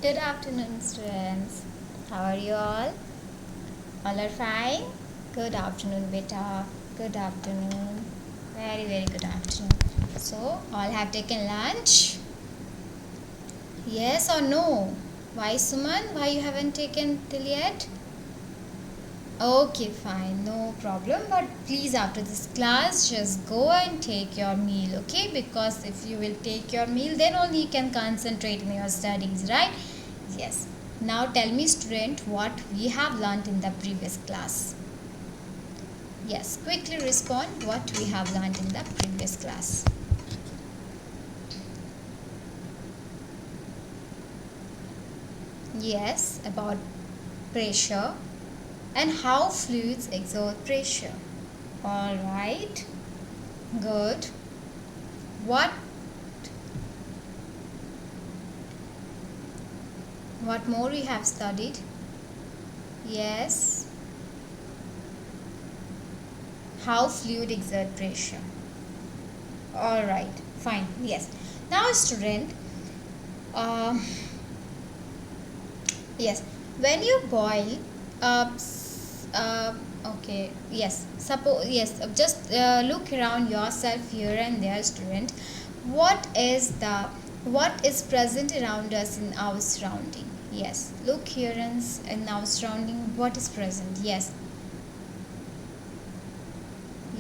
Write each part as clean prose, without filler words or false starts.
Good afternoon, students. How are you all? All are fine? Good afternoon, beta. Good afternoon. Very, very good afternoon. So, all have taken lunch? Yes or no? Why, Suman? Why you haven't taken till yet? Okay, fine, no problem. But please, after this class, just go and take your meal, okay? Because if you will take your meal, then only you can concentrate in your studies, right? Yes. Now tell me, student, what we have learnt in the previous class. Yes, quickly respond what we have learnt in the previous class. Yes, about pressure and how fluids exert pressure. All right, good. What more we have studied? Yes, how fluid exert pressure. All right, fine. Yes. Now, student, um, yes, when you boil okay, yes, suppose, yes, just look around yourself here and there, student. What is present around us in our surrounding? Yes, look here and in our surrounding, what is present? Yes,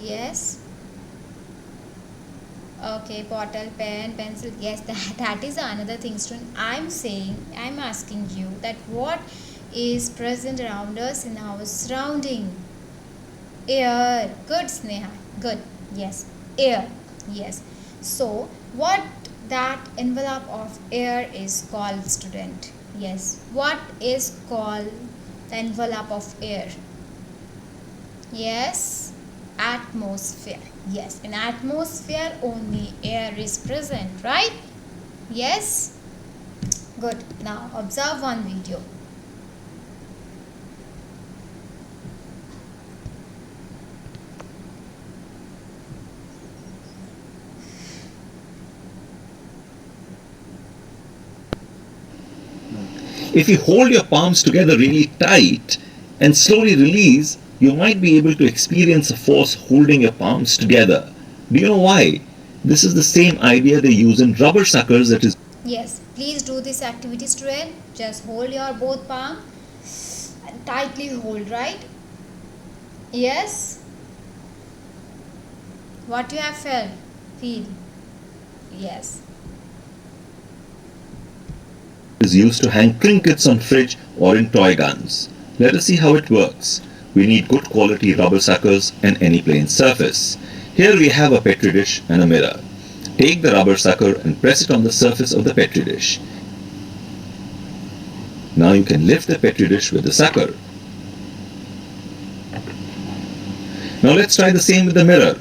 yes. Okay, bottle, pen, pencil. Yes, that is another thing, student. I'm asking you that what is present around us in our surrounding? Air. Good, Sneha. Good. Yes. Air. Yes. So, what that envelope of air is called, student? Yes. What is called the envelope of air? Yes, atmosphere. Yes, in atmosphere only air is present, right? Yes, good. Now observe one video. If you hold your palms together really tight and slowly release, you might be able to experience a force holding your palms together. Do you know why? This is the same idea they use in rubber suckers that is Yes, please do this activity, student. Just hold your both palm and tightly hold, right? Yes. What you have felt? Feel. Yes. used to hang trinkets on fridge or in toy guns. Let us see how it works. We need good quality rubber suckers and any plain surface. Here we have a petri dish and a mirror. Take the rubber sucker and press it on the surface of the petri dish. Now you can lift the petri dish with the sucker. Now let's try the same with the mirror.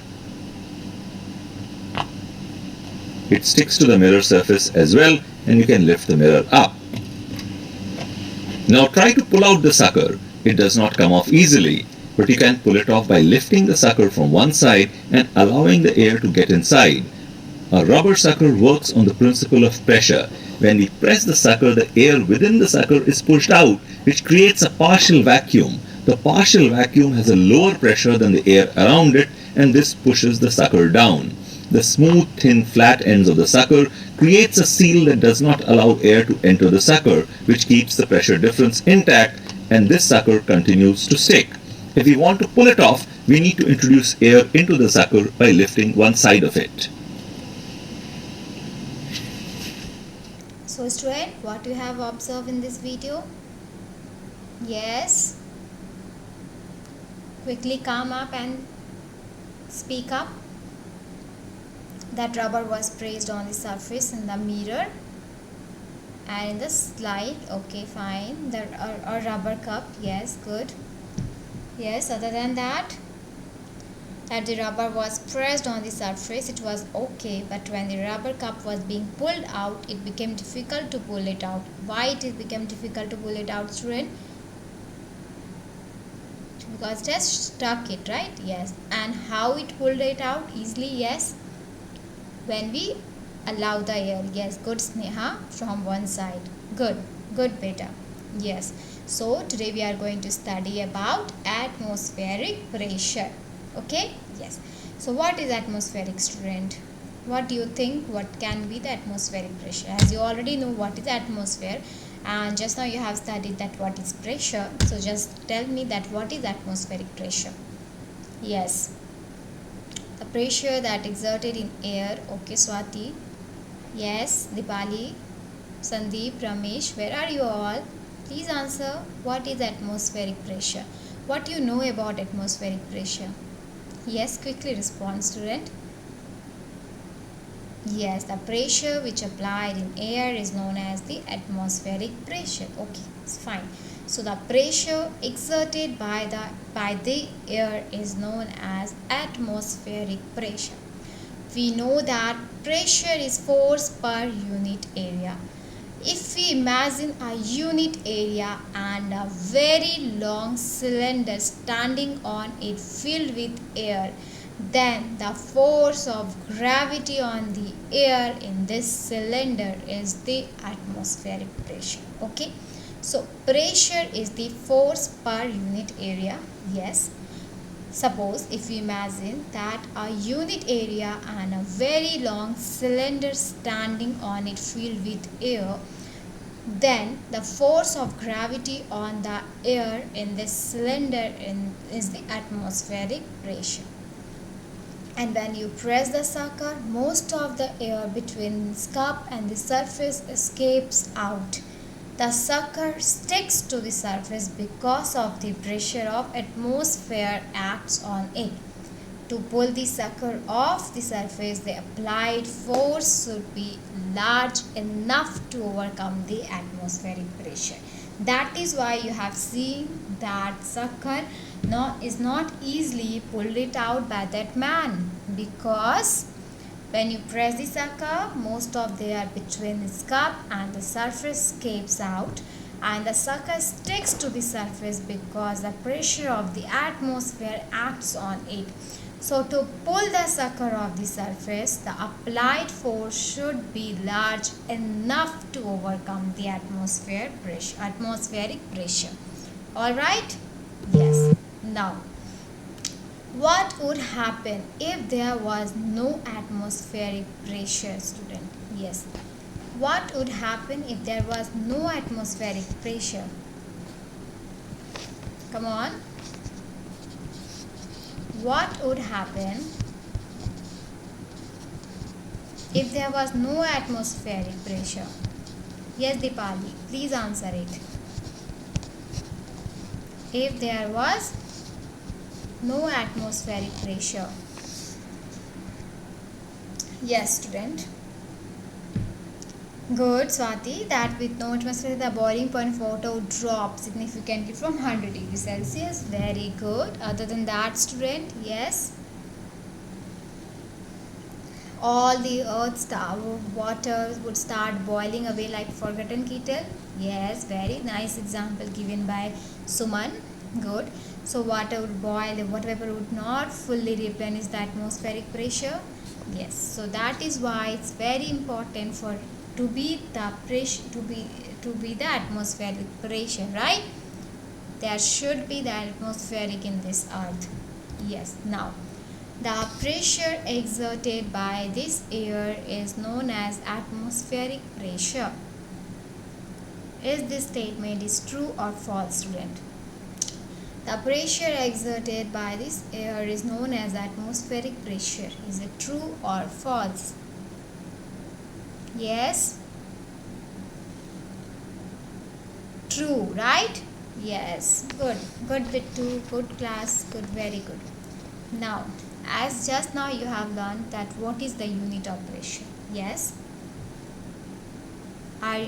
It sticks to the mirror surface as well, and you can lift the mirror up. Now try to pull out the sucker. It does not come off easily, but you can pull it off by lifting the sucker from one side and allowing the air to get inside. A rubber sucker works on the principle of pressure. When we press the sucker, the air within the sucker is pushed out, which creates a partial vacuum. The partial vacuum has a lower pressure than the air around it, and this pushes the sucker down. The smooth, thin, flat ends of the sucker creates a seal that does not allow air to enter the sucker, which keeps the pressure difference intact, and this sucker continues to stick. If we want to pull it off, we need to introduce air into the sucker by lifting one side of it. So, student, what you have observed in this video? Yes. Quickly come up and speak up. That rubber was pressed on the surface in the mirror and in the slide. Okay, fine. A rubber cup. Yes, good. Yes, other than that the rubber was pressed on the surface, it was okay, but when the rubber cup was being pulled out, it became difficult to pull it out. Why it became difficult to pull it out, student? Because it has stuck it, right? Yes. And how it pulled it out easily? Yes, when we allow the air. Yes, good, Sneha, from one side. Good. Good beta. Yes. So today we are going to study about atmospheric pressure. Okay? Yes. So what is atmospheric, student? What do you think? What can be the atmospheric pressure? As you already know what is atmosphere, and just now you have studied that what is pressure. So just tell me that what is atmospheric pressure? Yes. The pressure that exerted in air. Okay, Swati. Yes, Dipali. Sandeep, Ramesh, where are you all? Please answer. What is atmospheric pressure? What do you know about atmospheric pressure? Yes, quickly respond, student. Yes, the pressure which applied in air is known as the atmospheric pressure. Okay, it's fine. So the pressure exerted by the air is known as atmospheric pressure. We know that pressure is force per unit area. If we imagine a unit area and a very long cylinder standing on it filled with air, then the force of gravity on the air in this cylinder is the atmospheric pressure. Okay, so pressure is the force per unit area. Yes. Suppose if we imagine that a unit area and a very long cylinder standing on it filled with air, then the force of gravity on the air in this cylinder is the atmospheric pressure. And when you press the sucker, most of the air between the cup and the surface escapes out. The sucker sticks to the surface because of the pressure of atmosphere acts on it. To pull the sucker off the surface, the applied force should be large enough to overcome the atmospheric pressure. That is why you have seen that sucker is not easily pulled it out by that man, because when you press the sucker, most of the air between the cup and the surface escapes out, and the sucker sticks to the surface because the pressure of the atmosphere acts on it. So to pull the sucker off the surface, the applied force should be large enough to overcome the atmospheric pressure. All right? Yes. Now, what would happen if there was no atmospheric pressure, student? Yes. What would happen if there was no atmospheric pressure? Come on. What would happen if there was no atmospheric pressure? Yes, Dipali, please answer it. If there was no atmospheric pressure. Yes, student. Good, Swati, that with no atmosphere the boiling point of water would drop significantly from 100 degrees Celsius. Very good. Other than that, student, yes. All the earth's water would start boiling away like forgotten kettle. Yes, very nice example given by Suman. Good. So water would boil, the water vapor would not fully replenish the atmospheric pressure. Yes. So that is why it's very important for to be the pressure to be the atmospheric pressure, right? There should be the atmospheric in this earth. Yes. Now, the pressure exerted by this air is known as atmospheric pressure. Is this statement is true or false, student? The pressure exerted by this air is known as atmospheric pressure. Is it true or false? Yes. True, right? Yes. Good. Good bit 2. Good class. Good. Very good. Now, as just now you have learned that what is the unit of pressure. Yes. Are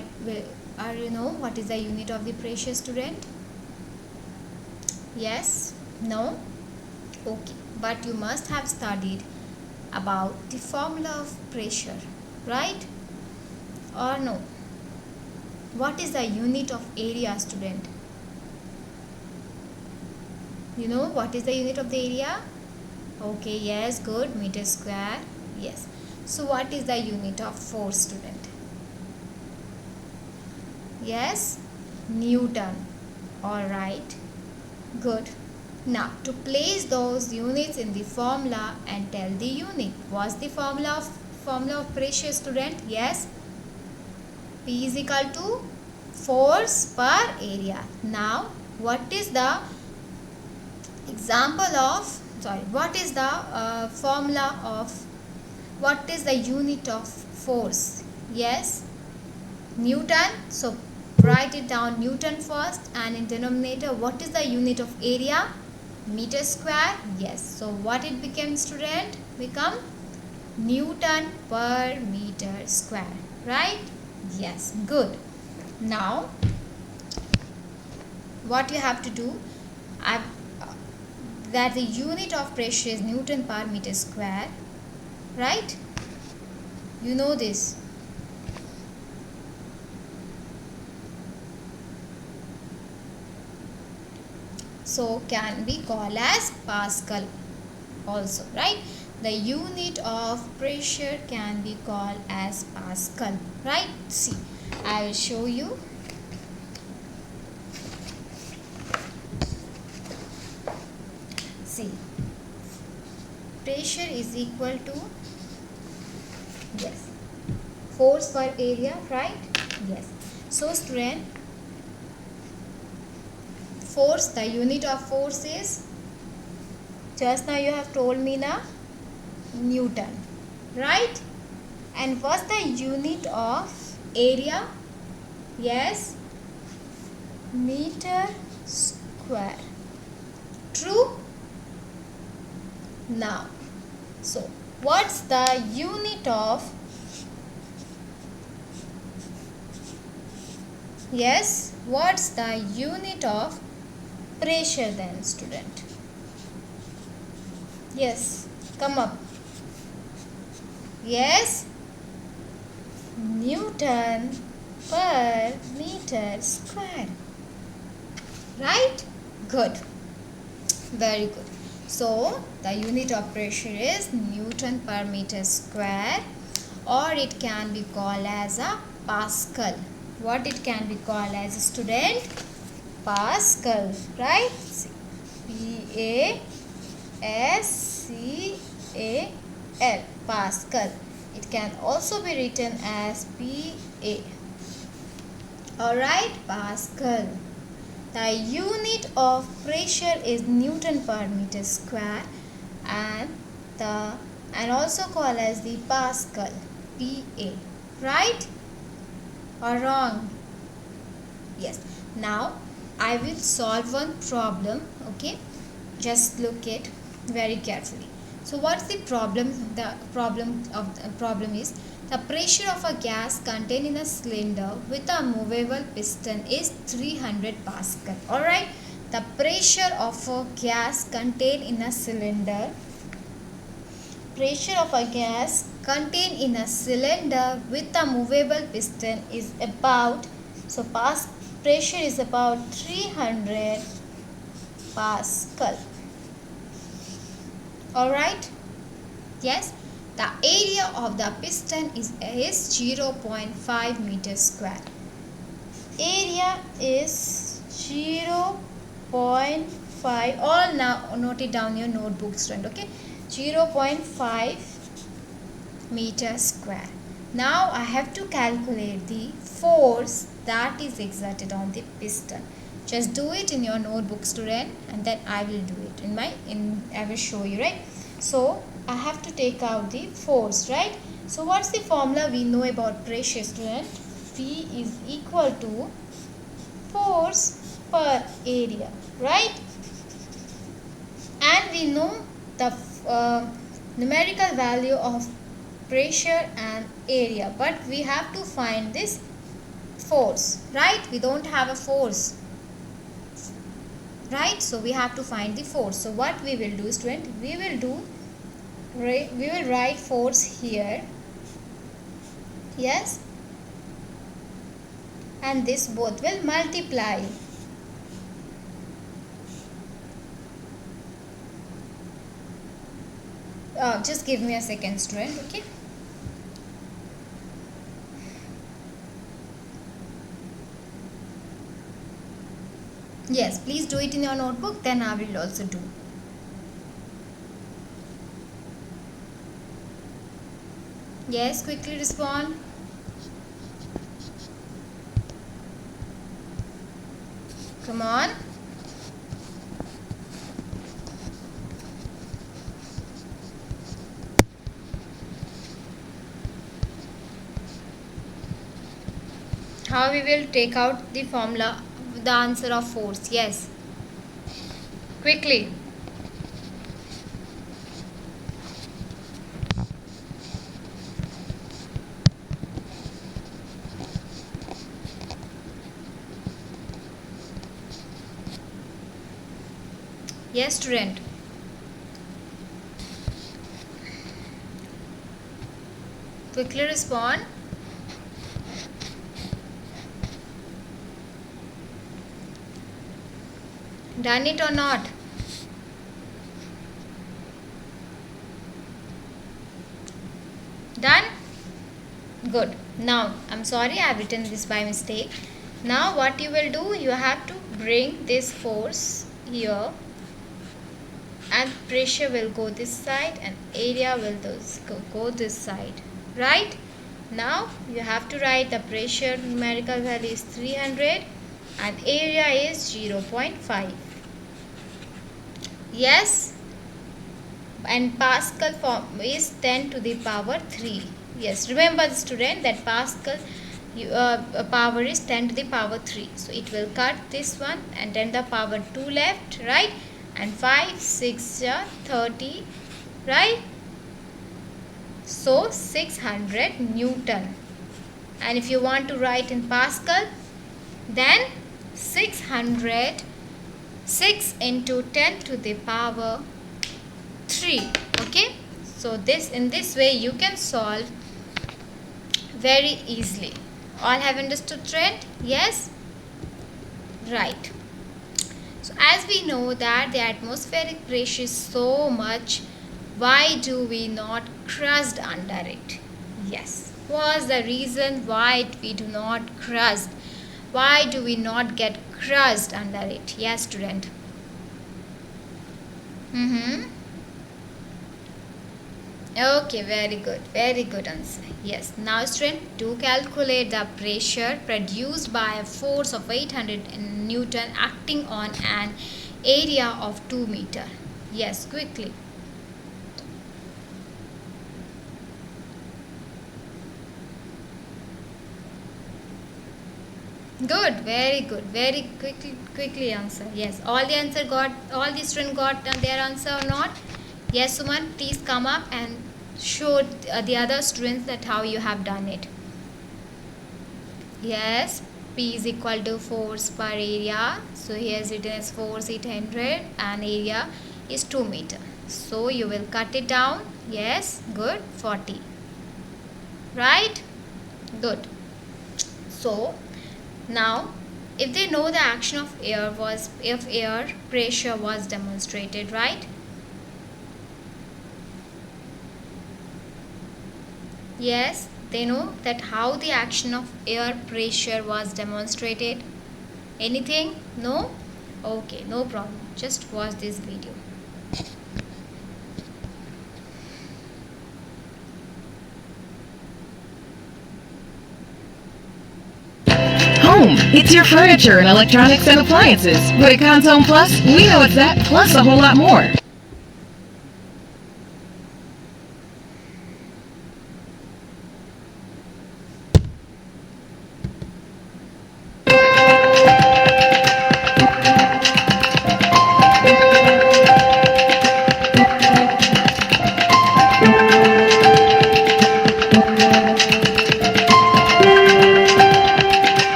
you know what is the unit of the pressure, student? Yes? No? Okay. But you must have studied about the formula of pressure, right? Or no? What is the unit of area, student? You know what is the unit of the area? Okay, yes, good. Meter square. Yes. So what is the unit of force, student? Yes, Newton. Alright, good. Now to place those units in the formula and tell the unit. What's the formula of pressure, student? Yes, P is equal to force per area. Now what is the formula of, what is the unit of force? Yes, Newton. So write it down, Newton first, and in denominator what is the unit of area? Meter square. Yes, so what it became, student? Become Newton per meter square, right? Yes, good. Now what you have to do, that the unit of pressure is Newton per meter square, right? You know this. So can be called as Pascal also, right? The unit of pressure can be called as Pascal, right? See, I will show you. See, pressure is equal to, yes, force per area, right? Yes. So student, force, the unit of force is, just now you have told me na, Newton, right? And what's the unit of area? Yes, meter square. True? Now, so what's the unit of, yes, what's the unit of pressure then, student? Yes, come up. Yes, Newton per meter square, right? Good, very good. So the unit of pressure is Newton per meter square, or it can be called as a Pascal. What it can be called as, a student? Pascal, right? P-A-S-C-A-L, Pascal. It can also be written as P-A. Alright, Pascal. The unit of pressure is Newton per meter square, and also called as the Pascal, PA, right or wrong? Yes. Now I will solve one problem, okay? Just look it very carefully. So what's the problem? The problem is, the pressure of a gas contained in a cylinder with a movable piston is 300 Pascal. Alright, the pressure of a gas contained in a cylinder, with a movable piston is about, so pressure is about 300 Pascal. Alright, yes. The area of the piston is 0.5 meter square. Area is 0.5. All now note it down in your notebook, student. Okay, 0.5 meter square. Now I have to calculate the force that is exerted on the piston. Just do it in your notebook, student, and then I will do it I will show you, right? So I have to take out the force, right? So what's the formula we know about pressure, student? P is equal to force per area, right? And we know the numerical value of pressure and area, but we have to find this force, right? We don't have a force, right? So we have to find the force. So what we will do, student, we will write force here, yes, and this both will multiply. Just give me a second, student, okay? Yes, please do it in your notebook, then I will also do. Yes, quickly respond. Come on. How we will take out the formula, the answer of force? Yes. Quickly. Yes, student. Quickly respond. Done it or not? Done? Good. Now, I'm sorry I've written this by mistake. Now what you will do, you have to bring this force here, and pressure will go this side and area will go this side, right? Now you have to write the pressure numerical value is 300 and area is 0.5. Yes, and Pascal form is 10 to the power 3. Yes, remember the student that Pascal power is 10 to the power 3. So it will cut this one and then the power 2 left, right? And 5, 6, 30, right? So 600 Newton. And if you want to write in Pascal, then 600, 6 into 10 to the power 3. Okay, so in this way you can solve very easily. All have understood trend? Yes, right. So as we know that the atmospheric pressure is so much, why do we not crust under it? Yes, what's the reason why we do not crust? Why do we not get crust under it? Yes, student. Okay, very good answer. Yes, now student, to calculate the pressure produced by a force of 800 Newton acting on an area of 2 meter. Yes, quickly. Good, very quickly answer. Yes, all the students got their answer or not? Yes, Suman, please come up and show the other students that how you have done it. Yes, P is equal to force per area. So here is written as force 800 and area is 2 meter. So you will cut it down. Yes, good, 40. Right? Good. So now if they know the action of air was, if air pressure was demonstrated, right? Yes, they know that how the action of air pressure was demonstrated. Anything? No? Okay, no problem. Just watch this video. Home, it's your furniture and electronics and appliances. But at Cons Home Plus, we know it's that plus a whole lot more.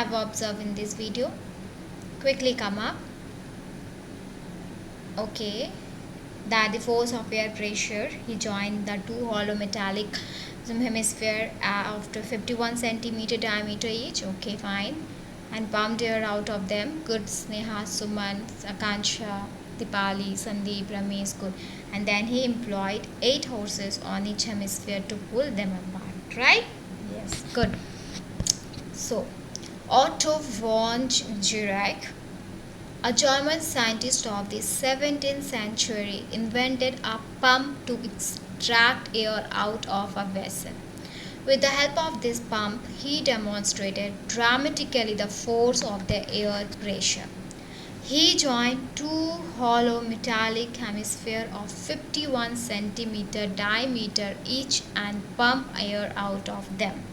have observed in this video? Quickly come up. Okay, that the force of air pressure, he joined the two hollow metallic hemisphere of 51 centimeter diameter each. Okay, fine. And pumped air out of them. Good. Sneha, Suman, Akansha, Dipali, Sandeep, Ramesh, good. And then he employed 8 horses on each hemisphere to pull them apart, right? Yes, good. So, Otto von Guericke, a German scientist of the 17th century, invented a pump to extract air out of a vessel. With the help of this pump, he demonstrated dramatically the force of the air pressure. He joined two hollow metallic hemispheres of 51 centimeter diameter each and pumped air out of them.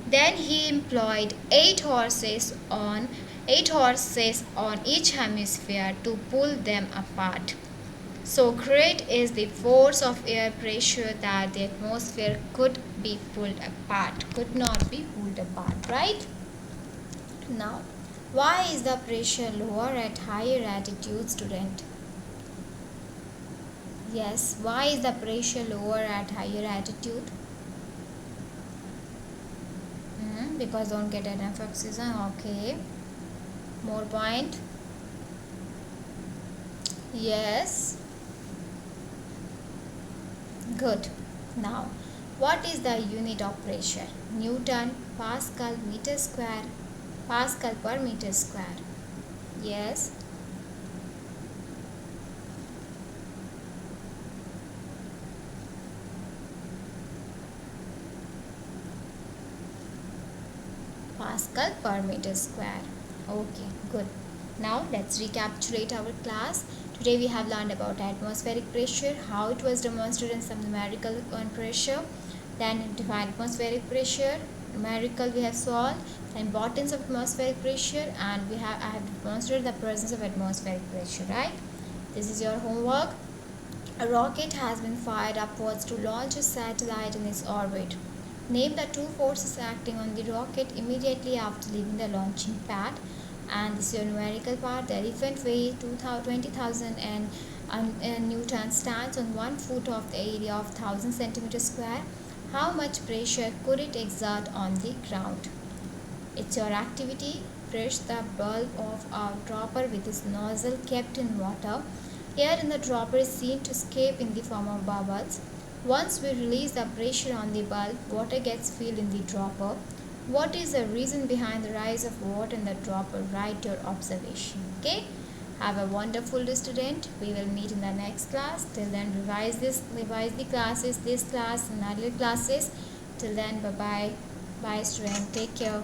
Then he employed 8 horses on each hemisphere to pull them apart. So great is the force of air pressure that the atmosphere could not be pulled apart, right? Now, why is the pressure lower at higher altitude, student? Yes, why is the pressure lower at higher altitude? Because don't get enough oxygen. Okay. More point. Yes. Good. Now, what is the unit of pressure? Newton, Pascal, meter square, Pascal per meter square. Yes. Pascal per meter square. Okay, good. Now let's recapitulate our class. Today we have learned about atmospheric pressure, how it was demonstrated in some numerical on pressure. Then define atmospheric pressure. Numerical we have solved the importance of atmospheric pressure, and I have demonstrated the presence of atmospheric pressure, right? This is your homework. A rocket has been fired upwards to launch a satellite in its orbit. Name the two forces acting on the rocket immediately after leaving the launching pad. And this is your numerical part. The elephant weighs 20,000 Newton, stands on 1 foot of the area of 1000 centimeters square. How much pressure could it exert on the ground? It's your activity. Press the bulb of a dropper with its nozzle kept in water. Air in the dropper is seen to escape in the form of bubbles. Once we release the pressure on the bulb, water gets filled in the dropper. What is the reason behind the rise of water in the dropper? Write your observation. Okay? Have a wonderful day, student. We will meet in the next class. Till then, revise the classes, this class and other classes. Till then, bye bye. Bye, student. Take care.